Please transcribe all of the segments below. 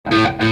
Ooh!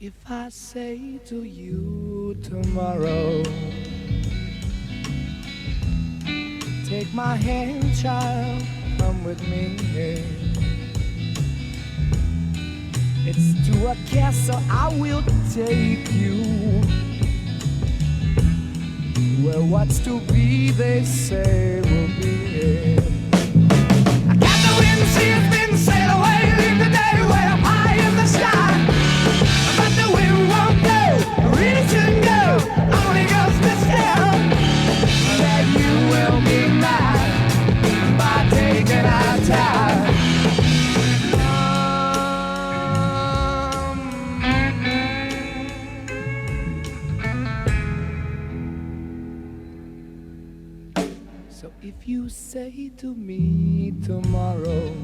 If I say to you tomorrow, take my hand, child, come with me. It's to a castle I will take you, where what's to be, they say, will be. I got the wind, sea has been sail away, leave the day way up high in the sky. But the wind won't go, really shouldn't go, only goes to tell that you will be mine by taking our time. So if you say to me tomorrow,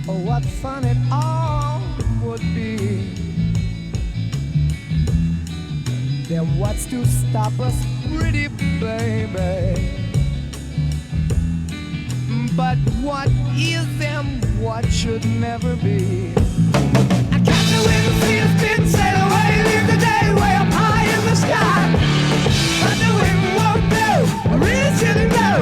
oh, what fun it all would be, then what's to stop us, pretty baby? But what is and what should never be? I catch the wind, see a spin, sail away, leave the day way up high in the sky. But the wind won't blow, I really shouldn't know,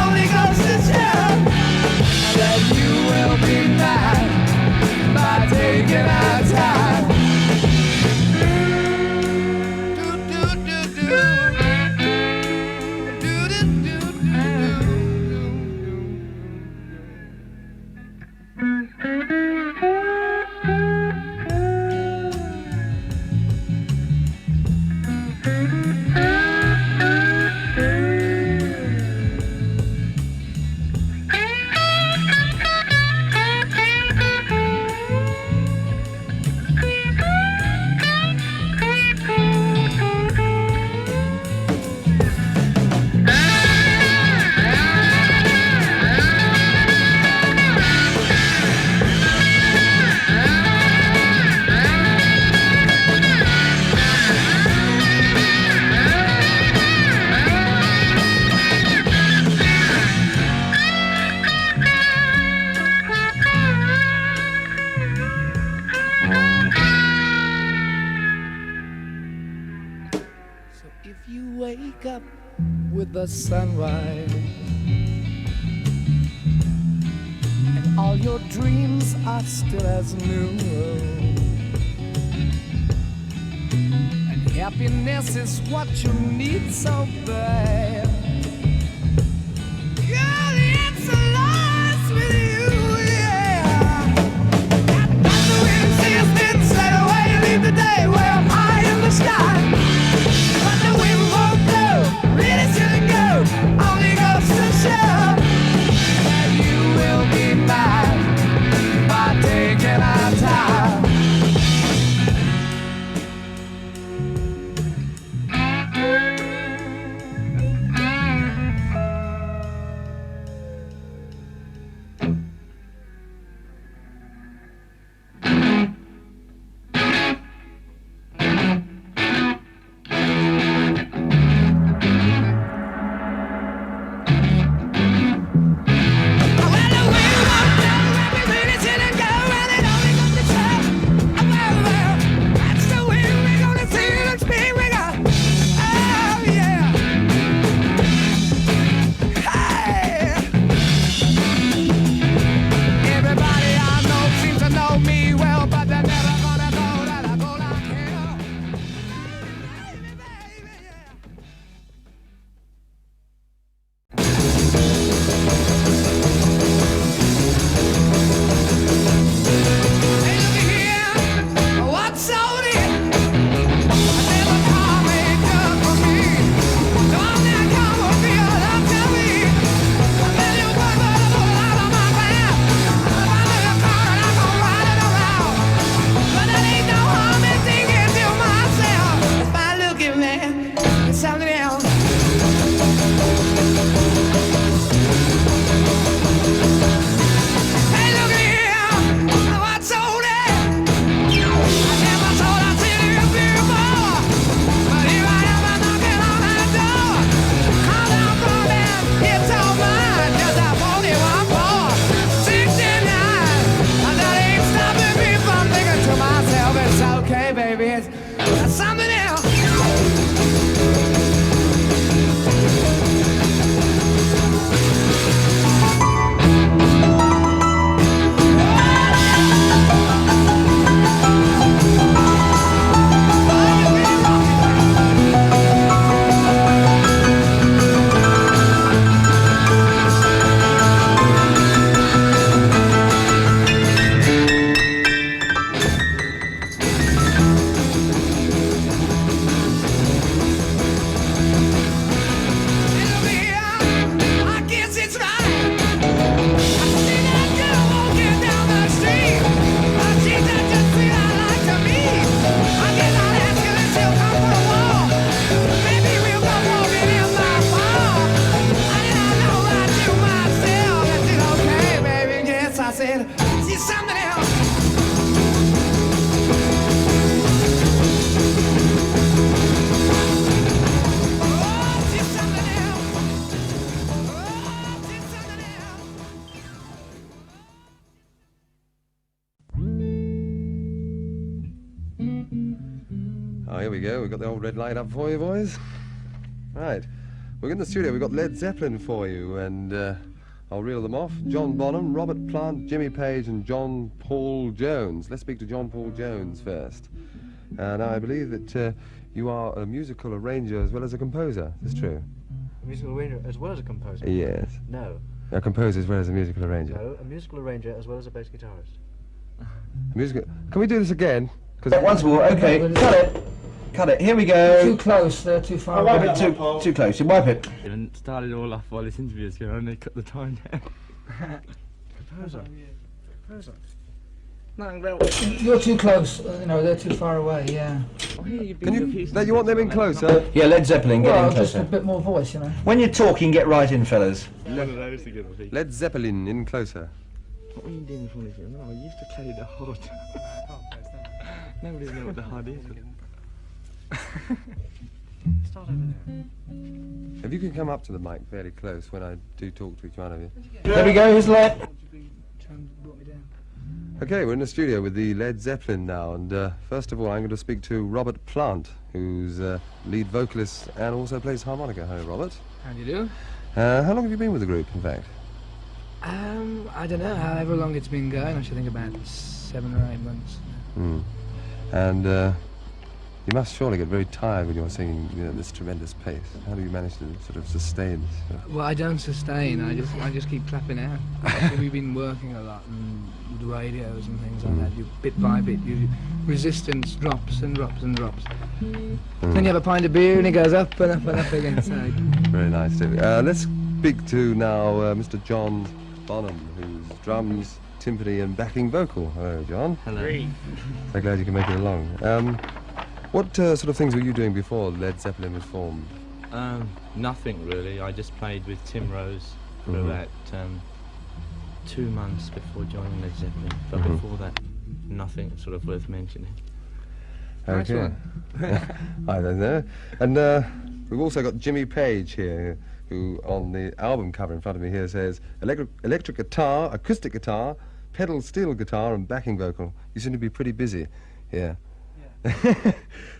only goes to show that you will be mine by taking our time. The sunrise, and all your dreams are still as new, and happiness is what you need so bad. Girl, it's a loss with you, yeah. Got the wind, see us been sail away, leave the day way up high in the sky. But the wind won't blow, really shouldn't go, only goes to show that you will be mine by taking our time. Oh, here we go. We've got the old red light up for you, boys. Right. We're in the studio. We've got Led Zeppelin for you, and I'll reel them off. John Bonham, Robert Plant, Jimmy Page, and John Paul Jones. Let's speak to John Paul Jones first. Now, I believe that you are a musical arranger as well as a composer. Is this true? A musical arranger as well as a composer? Yes. No. A composer as well as a musical arranger. No, a musical arranger as well as a bass guitarist. A musical... Can we do this again? Once more, okay. Cut it. Cut it. Here we go. Too close, they're too far away. Wipe it too close. You wipe it. And started all off while this interview is going on, they cut the time down. Composer. Composer. You're too close, you know, they're too far away, yeah. Can you want them in closer? Yeah, Led Zeppelin, get in just closer. a bit more voice, you know. When you're talking, get right in, fellas. None of those together, please. Led Zeppelin in closer. What are you doing from this? No, I used to carry the hod. Nobody knows what the hod is. Start over there. If you can come up to the mic fairly close when I do talk to each one of you. There we go, here's Led. Okay, we're in the studio with the Led Zeppelin now, and first of all I'm going to speak to Robert Plant, who's lead vocalist and also plays harmonica. Hello, Robert. How do you do? How long have you been with the group, in fact? I don't know, however long it's been going, I should think about 7 or 8 months. And you must surely get very tired when you're singing, you know, this tremendous pace. How do you manage to sort of sustain this? Well, I don't sustain, I just keep clapping out. We've been working a lot with radios and things like that. You bit by bit, resistance drops and drops and drops. Then you have a pint of beer and it goes up and up and up again. So. Very nice, David. Let's speak to now Mr. John Bonham, who's drums, timpani and backing vocal. Hello, John. Hello. So glad you can make it along. What sort of things were you doing before Led Zeppelin was formed? Nothing really. I just played with Tim Rose for about 2 months before joining Led Zeppelin. But before that, nothing sort of worth mentioning. Okay. I don't know. And we've also got Jimmy Page here, who on the album cover in front of me here says electric guitar, acoustic guitar, pedal steel guitar and backing vocal. You seem to be pretty busy here.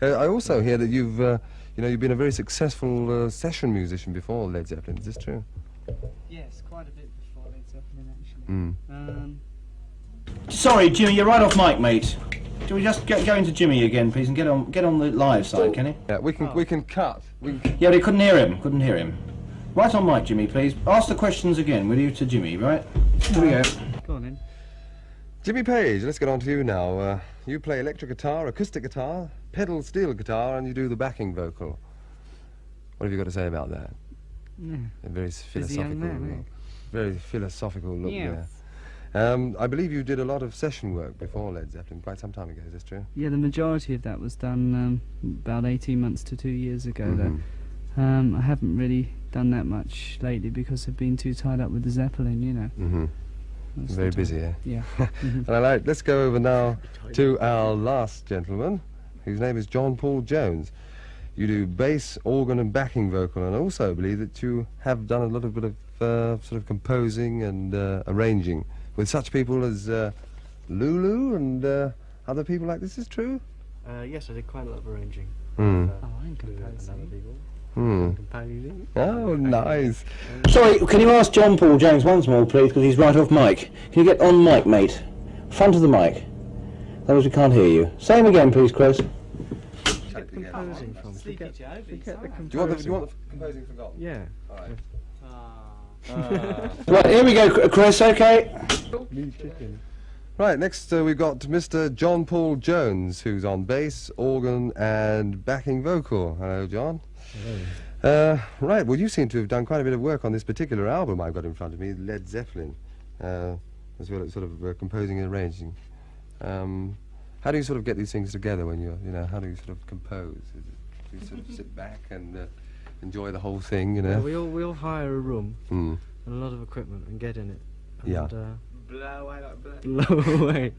I also hear that you've been a very successful session musician before Led Zeppelin. Is this true? Yes, quite a bit before Led Zeppelin, actually. Sorry, Jimmy, you're right off mic, mate. Can we just go into Jimmy again, please, and get on the live side, can you? Yeah, we can cut. Yeah, they couldn't hear him. Right on mic, Jimmy, please. Ask the questions again, will you, to Jimmy, right? Here we go. Go on then. Jimmy Page, let's get on to you now. You play electric guitar, acoustic guitar, pedal steel guitar, and you do the backing vocal. What have you got to say about that? Yeah. A very philosophical man, look. Very philosophical look Yes. there. I believe you did a lot of session work before Led Zeppelin, quite some time ago, is this true? Yeah, the majority of that was done about 18 months to 2 years ago, though. I haven't really done that much lately because I've been too tied up with the Zeppelin, you know. Most of Very the time. busy, eh? Yeah. Let's go over now to our last gentleman, whose name is John Paul Jones. You do bass, organ and backing vocal, and I also believe that you have done a little bit of sort of composing and arranging with such people as Lulu and other people like this. Is true? Yes, I did quite a lot of arranging. Oh, I'm With other composing. people. Composing. Oh, nice. Sorry, can you ask John Paul Jones once more, please, because he's right off mic. Can you get on mic, mate? Front of the mic. Otherwise we can't hear you. Same again, please, Chris. Composing from. Forget the composing. Do you want the composing forgotten? Yeah. All right. Right, here we go, Chris, okay? Right, next we've got Mr. John Paul Jones, who's on bass, organ and backing vocal. Hello, John. Hello. Right, well, you seem to have done quite a bit of work on this particular album I've got in front of me, Led Zeppelin, as well as sort of composing and arranging. How do you sort of get these things together when you're, how do you sort of compose? Do you sort of sit back and enjoy the whole thing, Yeah, we all hire a room Mm. and a lot of equipment and get in it. And, Yeah. Blow away like blood. blow away.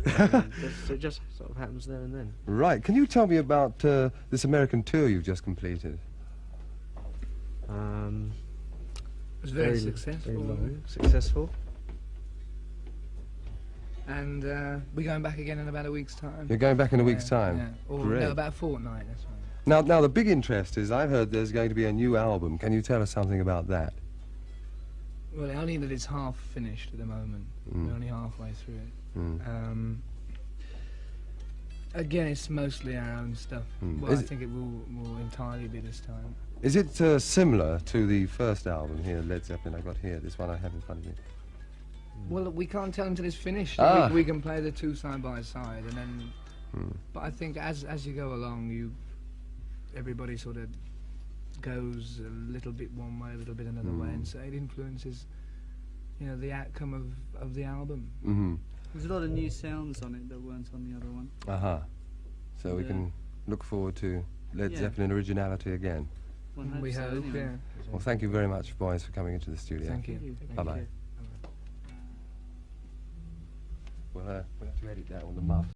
It just sort of happens there and then. Right, can you tell me about this American tour you've just completed? It was very Very successful. long, successful. And we're going back again in about a week's time. You're going back in a week's Yeah, time. Yeah. Or Great. no, about a fortnight. That's right. Now, the big interest is I've heard there's going to be a new album. Can you tell us something about that? Well, only that it's half finished at the moment. We're only halfway through it. Again, it's mostly our own stuff. Well, I think it will entirely be this time. Is it similar to the first album here, Led Zeppelin, I got here, this one I have in front of me? Well, we can't tell until it's finished. Ah. We can play the two side by side, and then. But I think as you go along, everybody sort of goes a little bit one way, a little bit another way, and so it influences, the outcome of the album. There's a lot of new sounds on it that weren't on the other one. So we can look forward to Led Yeah. Zeppelin originality again. One We hopes so, hope, anyway. yeah. Well, thank you very much, boys, for coming into the studio. Thank you. Thank you. Bye-bye. We'll have to edit that on the muff.